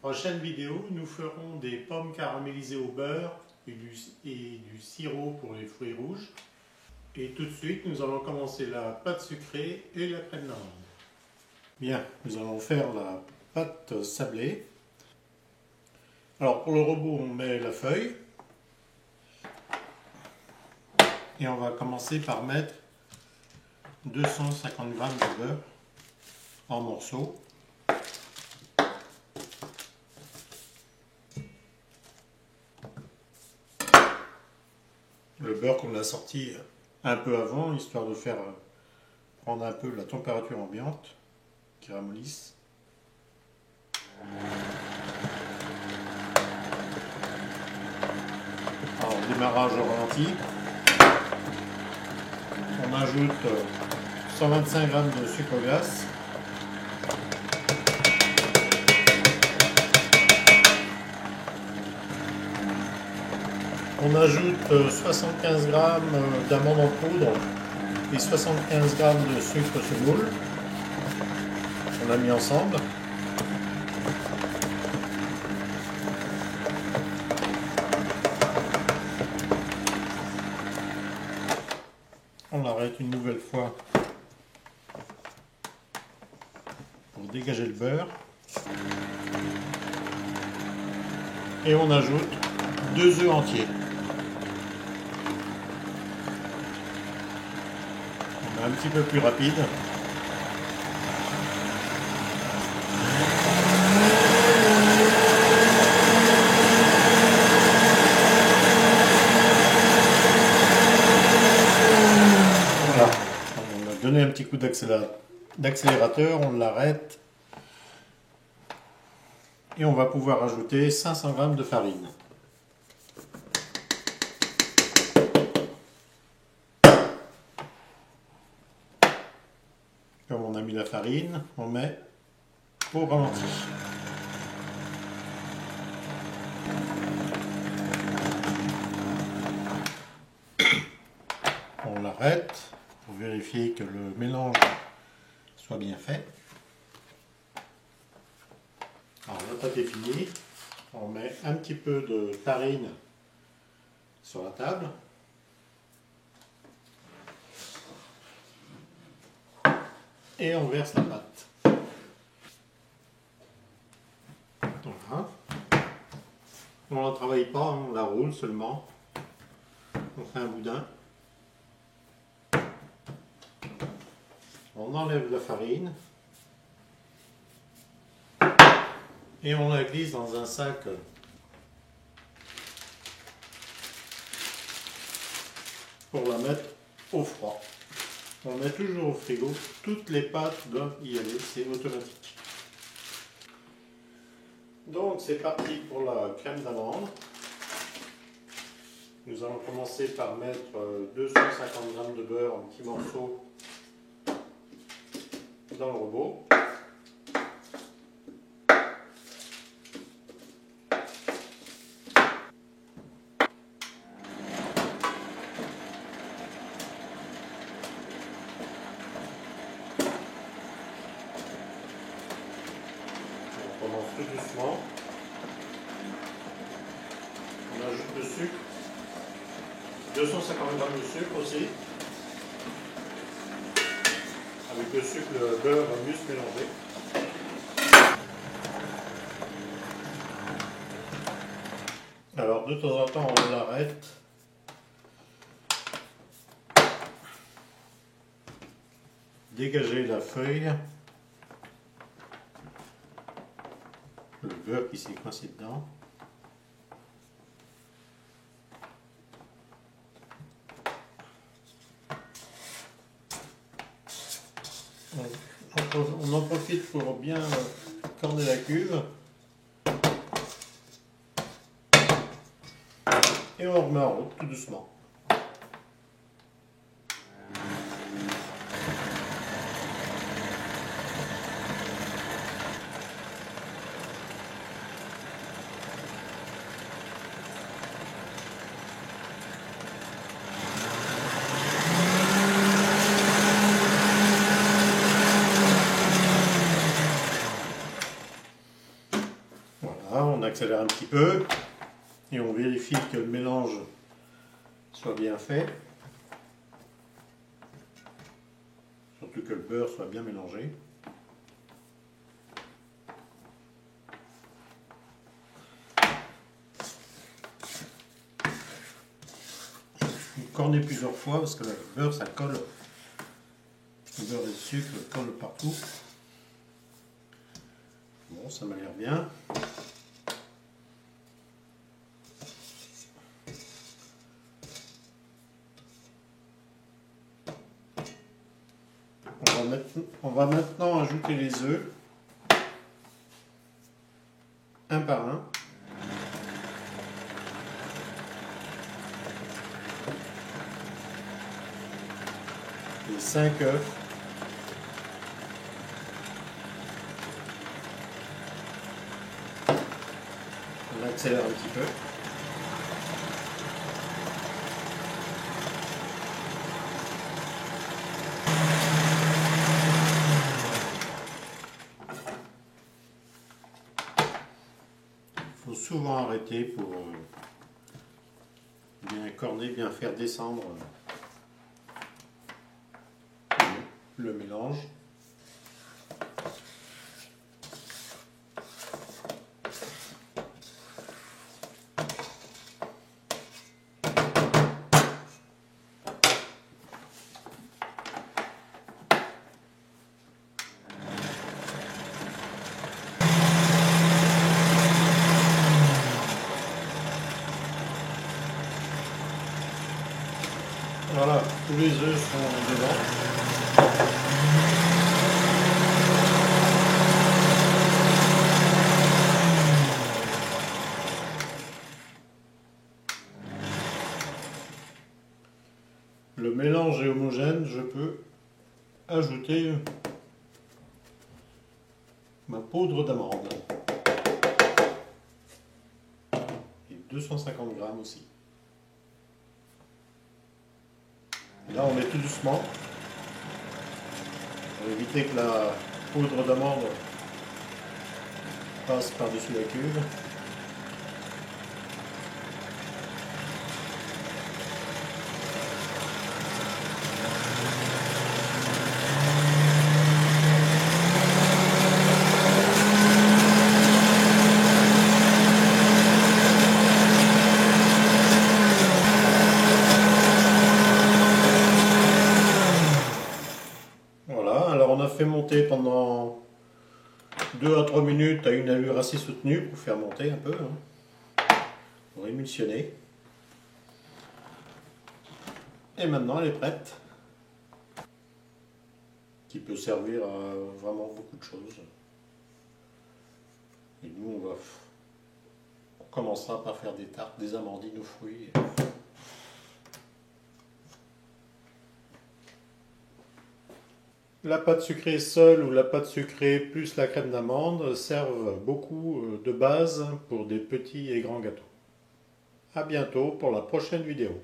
Prochaine vidéo, nous ferons des pommes caramélisées au beurre et du sirop pour les fruits rouges. Et tout de suite, nous allons commencer la pâte sucrée et la crème d'amande. Bien, nous allons faire la pâte sablée. Alors pour le robot, on met la feuille. Et on va commencer par mettre 250 g de beurre en morceaux. Le beurre qu'on a sorti un peu avant, histoire de faire prendre un peu la température ambiante, qui ramollisse. Alors, démarrage au ralenti. On ajoute 125 g de sucre glace. On ajoute 75 g d'amandes en poudre et 75 g de sucre semoule. On a mis ensemble. On l'arrête une nouvelle fois pour dégager le beurre. Et on ajoute 2 œufs entiers. On est un petit peu plus rapide. Voilà, on a donné un petit coup d'accélérateur, on l'arrête. Et on va pouvoir ajouter 500 g de farine. Comme on a mis la farine, on met au ralenti. On l'arrête pour vérifier que le mélange soit bien fait. Alors la pâte est finie. On met un petit peu de farine sur la table. Et on verse la pâte. Voilà. On ne la travaille pas, on la roule seulement. On fait un boudin. On enlève la farine. Et on la glisse dans un sac pour la mettre au froid. On met toujours au frigo, toutes les pâtes doivent y aller, c'est automatique. Donc c'est parti pour la crème d'amande. Nous allons commencer par mettre 250 g de beurre en petits morceaux dans le robot. On commence tout doucement. On ajoute le sucre. 250 g de sucre aussi. Avec le sucre, le beurre va mieux se mélanger. Alors de temps en temps on l'arrête. Dégager la feuille. Le beurre qui s'est coincé dedans. On en profite pour bien corner la cuve. Et on remet en route tout doucement. Voilà, on accélère un petit peu et on vérifie que le mélange soit bien fait. Surtout que le beurre soit bien mélangé. Corner plusieurs fois parce que le beurre ça colle, le beurre et le sucre collent partout. Bon, ça m'a l'air bien. On va maintenant ajouter les œufs un par un. Les 5 œufs. On accélère un petit peu. Il faut souvent arrêter pour bien corner, bien faire descendre le mélange. Voilà, tous les œufs sont dedans. Le mélange est homogène, je peux ajouter ma poudre d'amande. Et 250 g aussi. Là, on met tout doucement pour éviter que la poudre d'amande passe par-dessus la cuve. Voilà, alors on a fait monter pendant 2 à 3 minutes à une allure assez soutenue pour faire monter un peu, pour émulsionner. Et maintenant elle est prête, qui peut servir à vraiment beaucoup de choses. Et nous on commencera par faire des tartes, des amandines aux fruits. La pâte sucrée seule ou la pâte sucrée plus la crème d'amande servent beaucoup de base pour des petits et grands gâteaux. A bientôt pour la prochaine vidéo.